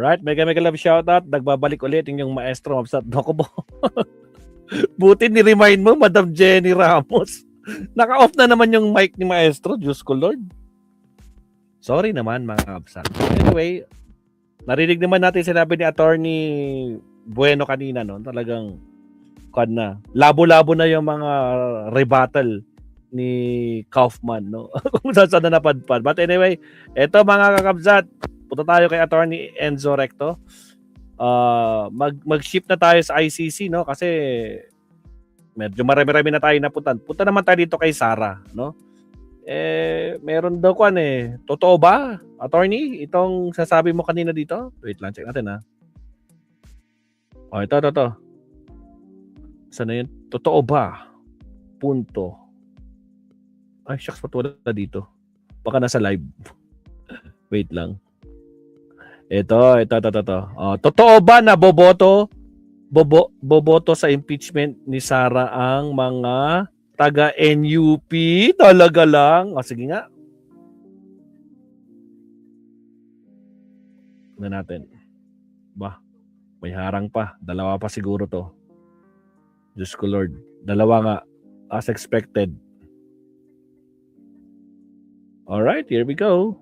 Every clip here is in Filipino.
Alright, mega love shoutout. Nagbabalik ulit yung maestro Mabsat Dokubo. Buti ni-remind mo, Madam Jenny Ramos. Naka-off na naman yung mic ni maestro. Diyos ko Lord. Sorry naman mga Mabsat. Anyway, narinig naman natin sinabi ni Attorney Bueno kanina, no? Talagang na. Labo-labo na yung mga rebuttal ni Kaufman, no? Kung saan na napadpad. But anyway, eto mga kakabsat, punta tayo kay Attorney Enzo Recto. Mag-shift na tayo sa ICC, no? Kasi medyo marami-rami na tayo napuntan. Punta naman tayo dito kay Sara, no? Meron daw totoo ba, Attorney, itong sasabi mo kanina dito? Wait lang, check natin ha. Ito. Saan na yun? Totoo ba? Punto. Ay, shucks, ba't wala dito? Baka nasa live. Wait lang. Ito. Totoo ba na boboto sa impeachment ni Sara ang mga taga-NUP? Talaga lang. Sige nga. Na natin. May harang pa. Dalawa pa siguro to. Diyos ko Lord. Dalawa nga. As expected. Alright, here we go.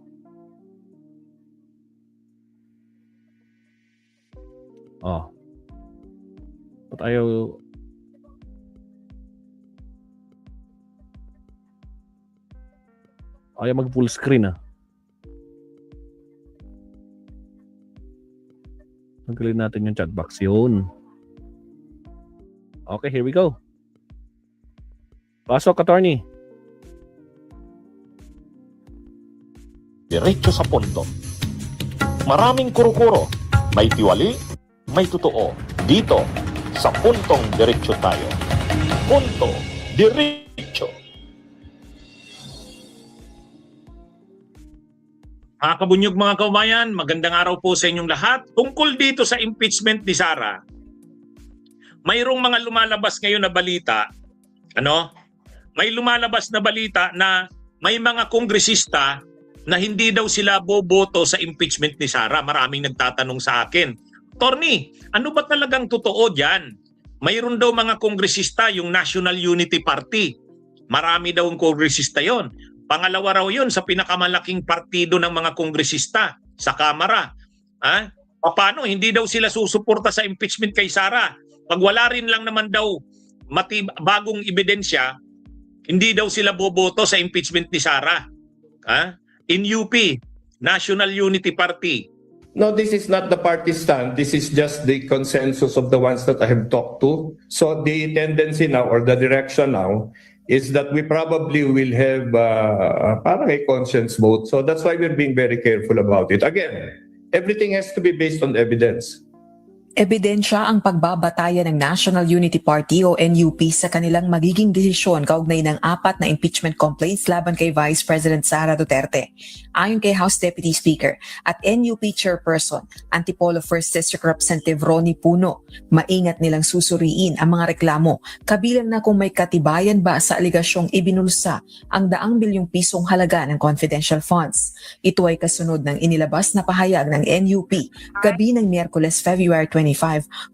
Ba't ayaw mag full screen Tanggalin natin yung chat box yun. Okay, here we go. Pasok, Attorney. Diretso sa punto. Maraming kuro-kuro. May tiwali, may totoo. Dito, sa puntong diretso tayo. Punto, diretso. Mga kabunyog, mga kaubayan, magandang araw po sa inyong lahat. Tungkol dito sa impeachment ni Sara, mayroong mga lumalabas ngayon na balita, may lumalabas na balita na may mga kongresista na hindi daw sila boboto sa impeachment ni Sara. Maraming nagtatanong sa akin, Attorney, ano ba talagang totoo dyan? Mayroon daw mga kongresista, yung National Unity Party. Marami daw ang kongresista yon. Pangalawa raw yun sa pinakamalaking partido ng mga kongresista sa Kamara. Paano? Hindi daw sila susuporta sa impeachment kay Sara. Pag wala rin lang naman daw bagong ebidensya, hindi daw sila boboto sa impeachment ni Sara. In UP, National Unity Party. No, this is not the party stand. This is just the consensus of the ones that I have talked to. So the tendency now or the direction now is that we probably will have parang a conscience vote. So that's why we're being very careful about it. Again, everything has to be based on evidence. Ebidensya ang pagbabatayan ng National Unity Party o NUP sa kanilang magiging desisyon kaugnay ng 4 na impeachment complaints laban kay Vice President Sara Duterte. Ayon kay House Deputy Speaker at NUP Chairperson, Antipolo 1st District Representative Ronnie Puno, maingat nilang susuriin ang mga reklamo, kabilang na kung may katibayan ba sa aligasyong ibinulsa ang daang bilyong pisong halaga ng confidential funds. Ito ay kasunod ng inilabas na pahayag ng NUP gabi ng Miyerkules, February 25,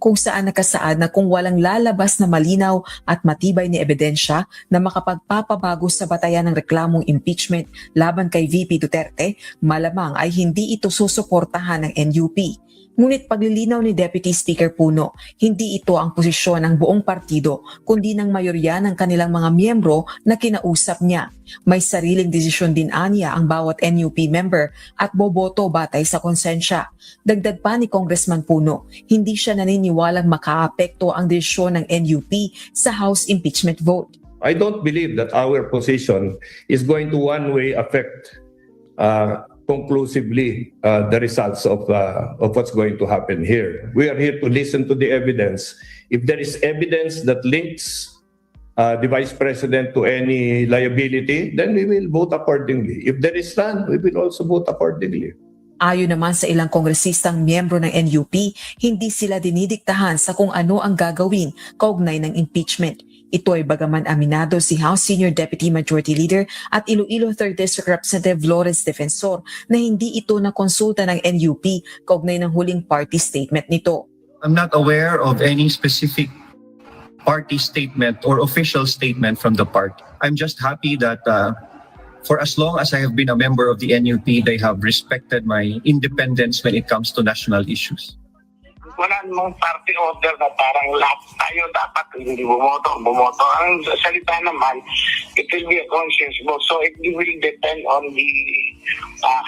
kung saan nakasaad na kung walang lalabas na malinaw at matibay na ebidensya na makapagpapabago sa batayan ng reklamong impeachment laban kay VP Duterte, malamang ay hindi ito susuportahan ng NUP. Ngunit paglilinaw ni Deputy Speaker Puno, hindi ito ang posisyon ng buong partido kundi ng mayorya ng kanilang mga miyembro na kinausap niya. May sariling desisyon din aniya ang bawat NUP member at boboto batay sa konsensya. Dagdag pa ni Congressman Puno, hindi siya naniniwalang makaapekto ang desisyon ng NUP sa House impeachment vote. I don't believe that our position is going to one way affect conclusively the results of what's going to happen here. We are here to listen to the evidence. If there is evidence that links the Vice President to any liability, then we will vote accordingly. If there is none, we will also vote accordingly. Ayon naman sa ilang kongresistang miyembro ng NUP, hindi sila dinidiktahan sa kung ano ang gagawin kaugnay ng impeachment. Ito ay bagaman aminado si House Senior Deputy Majority Leader at Iloilo 3rd District Representative Lawrence Defensor na hindi ito nakonsulta ng NUP kaugnay ng huling party statement nito. I'm not aware of any specific party statement or official statement from the party. I'm just happy that for as long as I have been a member of the NUP, they have respected my independence when it comes to national issues. Wala namang party order na parang lahat tayo dapat hindi bumoto. Ang salita naman, it will be a conscious vote. So it will depend on the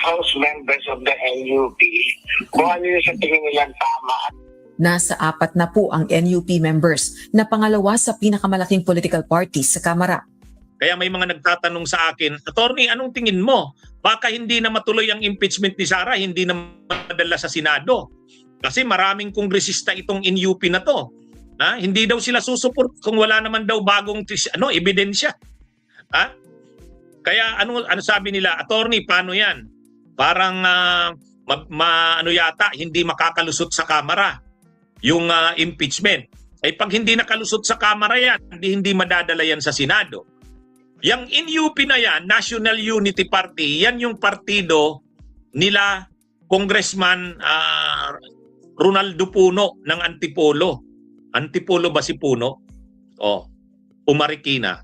House members of the NUP kung ano yung sa tingin nilang tama. Nasa 4 na po ang NUP members na pangalawa sa pinakamalaking political party sa Kamara. Kaya may mga nagtatanong sa akin, Attorney, anong tingin mo? Baka hindi na matuloy ang impeachment ni Sara, hindi na madala sa Senado. Kasi maraming kongresista itong NUP na to. Hindi daw sila susuport kung wala naman daw bagong ebidensya. Kaya ano sabi nila, Attorney, paano yan? Parang yata hindi makakalusot sa Kamara yung impeachment. Ay pag hindi nakalusot sa Kamara yan, hindi madadala yan sa Senado. Yang NUP na yan, National Unity Party, yan yung partido nila Congressman Ronaldo Puno ng Antipolo. Antipolo ba si Puno? Marikina.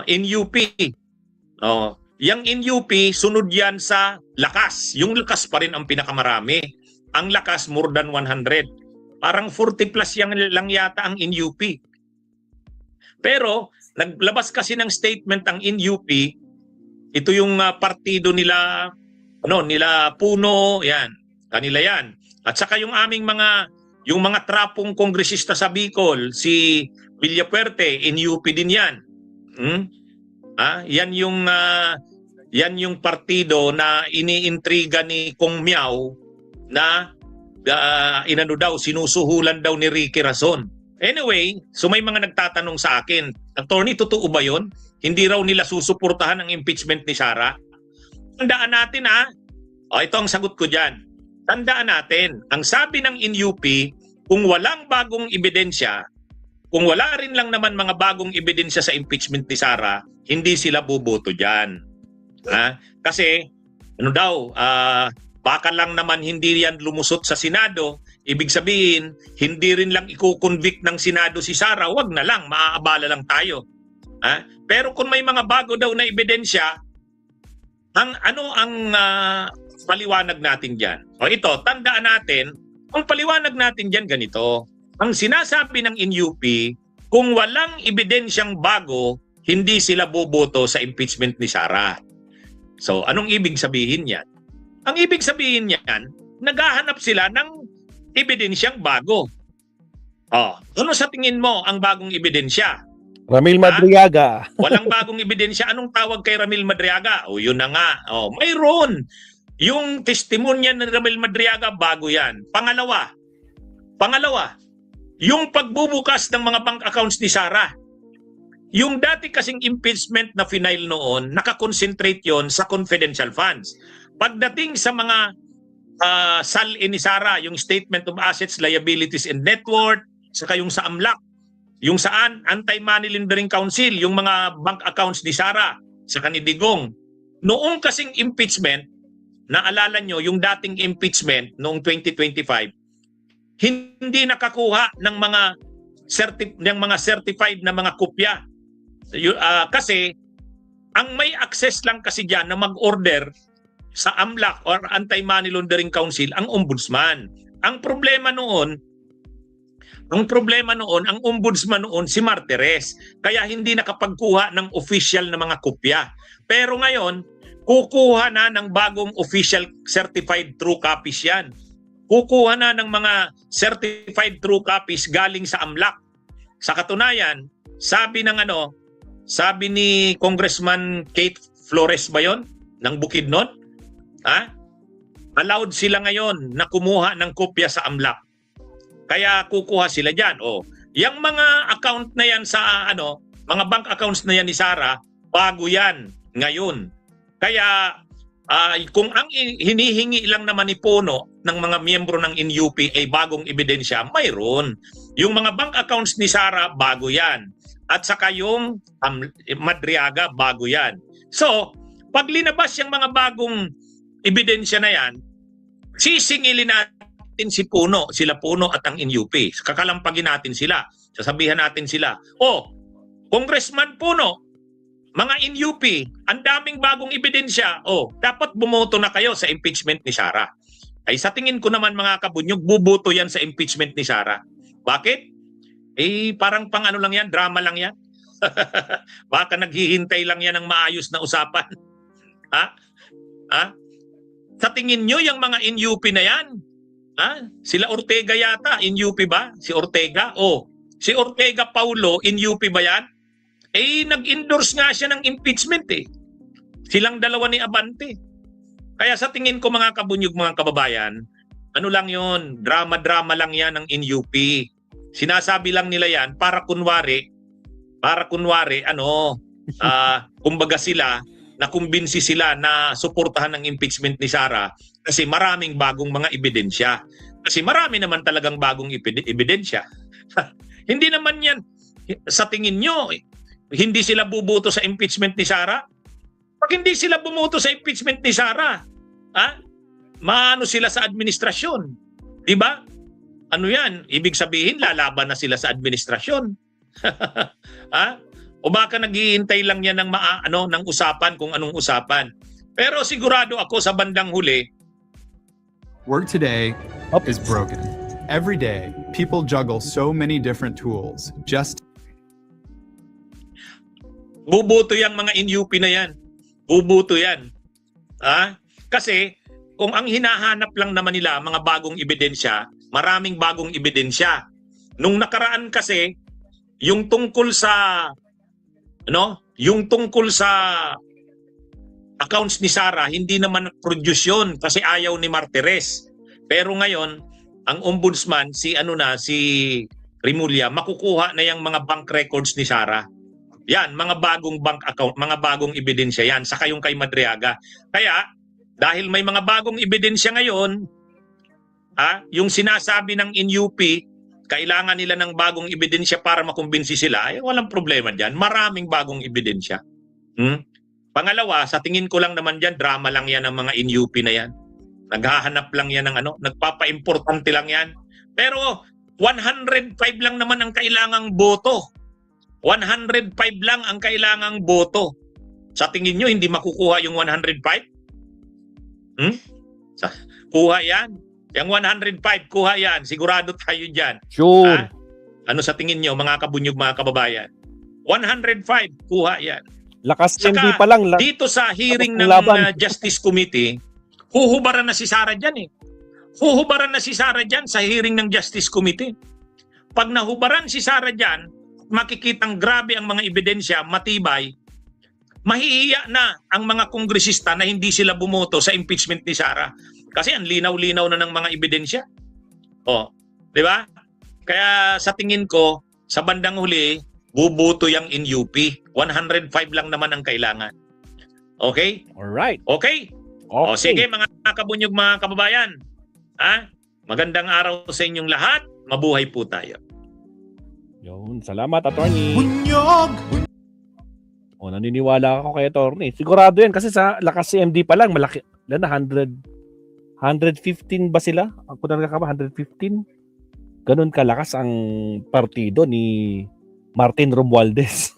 NUP. Yang NUP, sunod yan sa Lakas. Yung Lakas pa rin ang pinakamarami. Ang Lakas, more than 100. Parang 40 plus lang yata ang NUP. Pero, naglabas kasi ng statement ang NUP, ito yung partido nila, nila Puno, yan. Kanila yan. At saka yung aming mga trapong kongresista sa Bicol, si Villapuerte, NUP din yan. Yan yung partido na iniintriga ni Kong Miao na sinusuhulan daw ni Ricky Razon. Anyway, so may mga nagtatanong sa akin, Attorney, totoo ba yun? Hindi raw nila susuportahan ang impeachment ni Sara? Tandaan natin ito ang sagot ko dyan. Tandaan natin, ang sabi ng NUP, kung walang bagong ebidensya, kung wala rin lang naman mga bagong ebidensya sa impeachment ni Sara, hindi sila boboto dyan. Kasi, baka lang naman hindi yan lumusot sa Senado, ibig sabihin, hindi rin lang i-convict ng Senado si Sara, wag na lang, maaabala lang tayo. Pero kung may mga bago daw na ebidensya, ang paliwanag natin dyan? Ito, tandaan natin, ang paliwanag natin dyan ganito. Ang sinasabi ng NUP, kung walang ebidensyang bago, hindi sila boboto sa impeachment ni Sara. So, anong ibig sabihin yan? Ang ibig sabihin yan, naghahanap sila ng ebidensyang bago. Ano sa tingin mo ang bagong ebidensya? Ramil Madriaga. Walang bagong ebidensya. Anong tawag kay Ramil Madriaga? Yun na nga. Mayroon. Yung testimonya ni Ramil Madriaga, bago yan. Pangalawa, yung pagbubukas ng mga bank accounts ni Sara. Yung dati kasing impeachment na final noon, nakakonsentrate yon sa confidential funds. Pagdating sa mga SALE ni Sara, yung Statement of Assets, Liabilities, and Net Worth, saka yung sa AMLAC, yung saan Anti-Money Laundering Council, yung mga bank accounts ni Sara, saka ni Digong. Noong kasing impeachment, naalala nyo, yung dating impeachment noong 2025, hindi nakakuha ng mga certified na mga kopya. Kasi, ang may access lang kasi dyan na mag-order sa AMLAC or Anti-Money Laundering Council, ang ombudsman. Ang problema noon, ang ombudsman noon si Martires. Kaya hindi nakapagkuha ng official na mga kopya. Pero ngayon, kukuha na ng bagong official certified true copies yan. Kukuha na ng mga certified true copies galing sa AMLAC. Sa katunayan, sabi ni Congressman Kate Flores ba yun? Ng Bukidnon? Allowed sila ngayon na kumuha ng kopya sa AMLAC. Kaya kukuha sila dyan. Yung mga account na yan sa mga bank accounts na yan ni Sara, bago yan ngayon. Kaya kung ang hinihingi lang naman ni Puno ng mga miyembro ng NUP ay bagong ebidensya, mayroon. Yung mga bank accounts ni Sara, bago yan. At saka yung Madriaga, bago yan. So, pag linabas yung mga bagong ebidensya na yan, sisingilin natin si Puno, sila Puno at ang NUP. Kakalampagin natin sila. Sasabihan natin sila, oh, Congressman Puno, mga NUP, ang daming bagong ebidensya. Oh, dapat bumoto na kayo sa impeachment ni Sara. Ay sa tingin ko naman mga kabunyog, buboto yan sa impeachment ni Sara. Bakit? Eh parang pang ano lang yan, drama lang yan. Baka naghihintay lang yan ng maayos na usapan. Ha? Ha? Sa tingin nyo yung mga NUP na yan? Ha? Sila Ortega yata, NUP ba? Si Ortega? Oh, si Ortega Paulo, NUP ba yan? Eh, nag-endorse nga siya ng impeachment eh. Silang dalawa ni Abante. Kaya sa tingin ko mga kabunyog, mga kababayan, ano lang yon, drama-drama lang yan ng NUP. Sinasabi lang nila yan para kunwari, kumbaga sila, nakumbinsi sila na suportahan ng impeachment ni Sara kasi maraming bagong mga ebidensya. Kasi marami naman talagang bagong ebidensya. Hindi naman yan, sa tingin nyo, hindi sila buboto sa impeachment ni Sara? Pag hindi sila bumoto sa impeachment ni Sara, maano sila sa administrasyon? Di ba? Ano yan? Ibig sabihin, lalaban na sila sa administrasyon. O baka naghihintay lang yan ng usapan kung anong usapan. Pero sigurado ako sa bandang huli, Work today is broken. Every day, people juggle so many different tools just buboto yung mga NUP na yan. Buboto yan. Kasi kung ang hinahanap lang naman nila mga bagong ebidensya, maraming bagong ebidensya. Nung nakaraan kasi, yung tungkol sa accounts ni Sara, hindi naman produce yun kasi ayaw ni Martires. Pero ngayon, ang ombudsman, si Rimulya, makukuha na yung mga bank records ni Sara. Yan, mga bagong bank account, mga bagong ebidensya yan, saka yung kay Madriaga. Kaya, dahil may mga bagong ebidensya ngayon, yung sinasabi ng NUP, kailangan nila ng bagong ebidensya para makumbinsi sila, walang problema dyan. Maraming bagong ebidensya. Pangalawa, sa tingin ko lang naman dyan, drama lang yan ng mga NUP na yan. Naghahanap lang yan ng nagpapa-importante lang yan. Pero 105 lang naman ang kailangang boto. 105 lang ang kailangang boto. Sa tingin nyo, hindi makukuha yung 105? Kuha yan. Yung 105, kuha yan. Sigurado tayo dyan. Sure. Ano sa tingin nyo, mga kabunyog, mga kababayan? 105, kuha yan. Lakas Saka, MD pa lang. dito sa hearing ng laban. Justice Committee, huhubaran na si Sara dyan eh. Huhubaran na si Sara dyan sa hearing ng Justice Committee. Pag nahubaran si Sara dyan, makikitang grabe ang mga ebidensya, matibay, mahihiya na ang mga kongresista na hindi sila bumoto sa impeachment ni Sara. Kasi ang linaw-linaw na ng mga ebidensya. Di ba? Kaya sa tingin ko, sa bandang huli, buboto yung NUP. 105 lang naman ang kailangan. Okay? Alright. Okay? Okay. Sige mga kabunyog, mga kababayan. Magandang araw sa inyong lahat. Mabuhay po tayo. Yun, salamat, attorney. Naniniwala ako kay attorney. Sigurado yan kasi sa lakas si MD pa lang, malaki. 115 ba sila? Ako na nakakaba, 115? Ganun kalakas ang partido ni Martin Romualdez.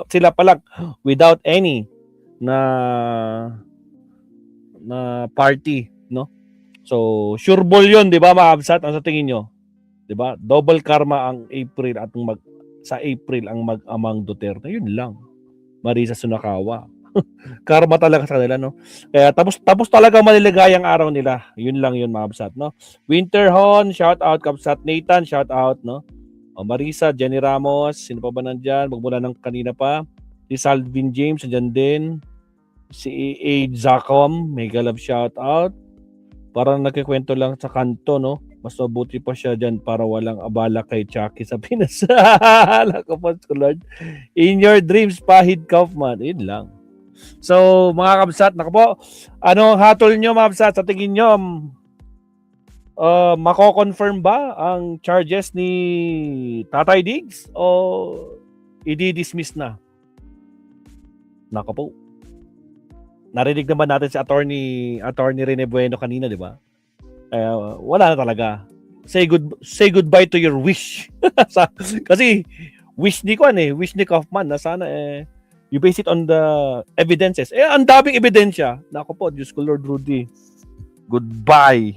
Sila pa lang, without any na party, no? So, sure ball yun, di ba, maabsat? Ang sa tingin nyo? Di ba? Double karma ang April at sa April ang mag-amang Duterte. Yun lang. Marisa Sunakawa. Karma talaga sa kanila, no? Kaya tapos talaga maliligay ang araw nila. Yun lang yun, mga kabsat, no? Winterhon, shout out. Kabsat Nathan, shout out, no? Marisa, Jenny Ramos, sino pa ba nandyan? Magmula ng kanina pa. Si Salvin James, nandyan din. Si A. Zacom, mega love shout out. Parang nagkikwento lang sa kanto, no? Mas mabuti pa siya dyan para walang abala kay Chucky sa Pinas. Lord. In your dreams, Pahid Kaufman. Yun lang. So, mga kabsat, naku po, ano hatol nyo, mga kabsat, sa tingin nyo, Mako-confirm ba ang charges ni Tatay Diggs o i-dismiss na? Nako po. Narinig naman natin si attorney Rene Bueno kanina, di ba? Wala na talaga. Say goodbye to your wish. Kasi wish ni Kaufman na sana you base it on the evidences. Ang daming ebidensya. Nako po, Diyos ko Lord Rudy. Goodbye.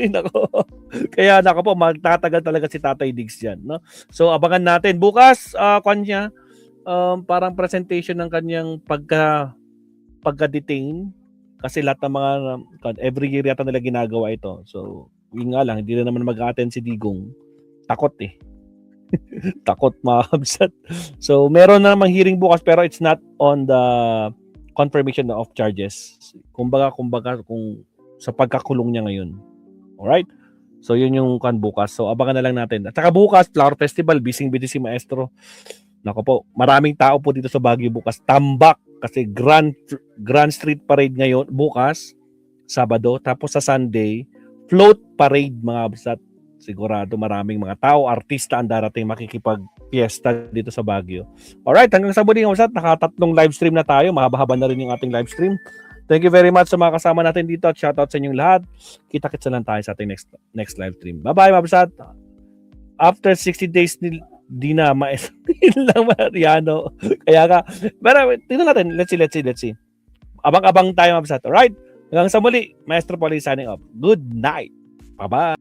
Nako. Kaya nako po, magtatagal talaga si Tatay Diggs yan, no? So abangan natin bukas kanya parang presentation ng kanyang pagka-detain kasi lahat ng mga every year yata nila ginagawa ito. So yun nga lang, hindi na naman mag-attend si Digong. Takot takot mahabsat. So meron na namang hearing bukas pero it's not on the confirmation of charges. Kumbaga kung sa pagkakulong niya ngayon. Alright? So yun yung bukas. So abangan na lang natin. At saka bukas, Flower Festival, busy si Maestro. Nako po, maraming tao po dito sa Baguio bukas. Tambak kasi Grand Street Parade ngayon bukas, Sabado, tapos sa Sunday, float parade mga absat. Sigurado maraming mga tao, artista ang darating makikipag-fiesta dito sa Baguio. Alright, hanggang sa muli mga absat, nakatatlong live stream na tayo. Mahaba-haba na rin yung ating live stream. Thank you very much sa mga kasama natin dito at shoutout sa inyong lahat. Kita-kits na lang tayo sa ating next live stream. Bye-bye mga absat. After 60 days di na lang Mariano. Kaya ka, pero tingnan natin. Let's see. Abang-abang tayo mga absat. Alright? Hanggang sa muli, Maestro Paulie signing off. Good night. Bye-bye.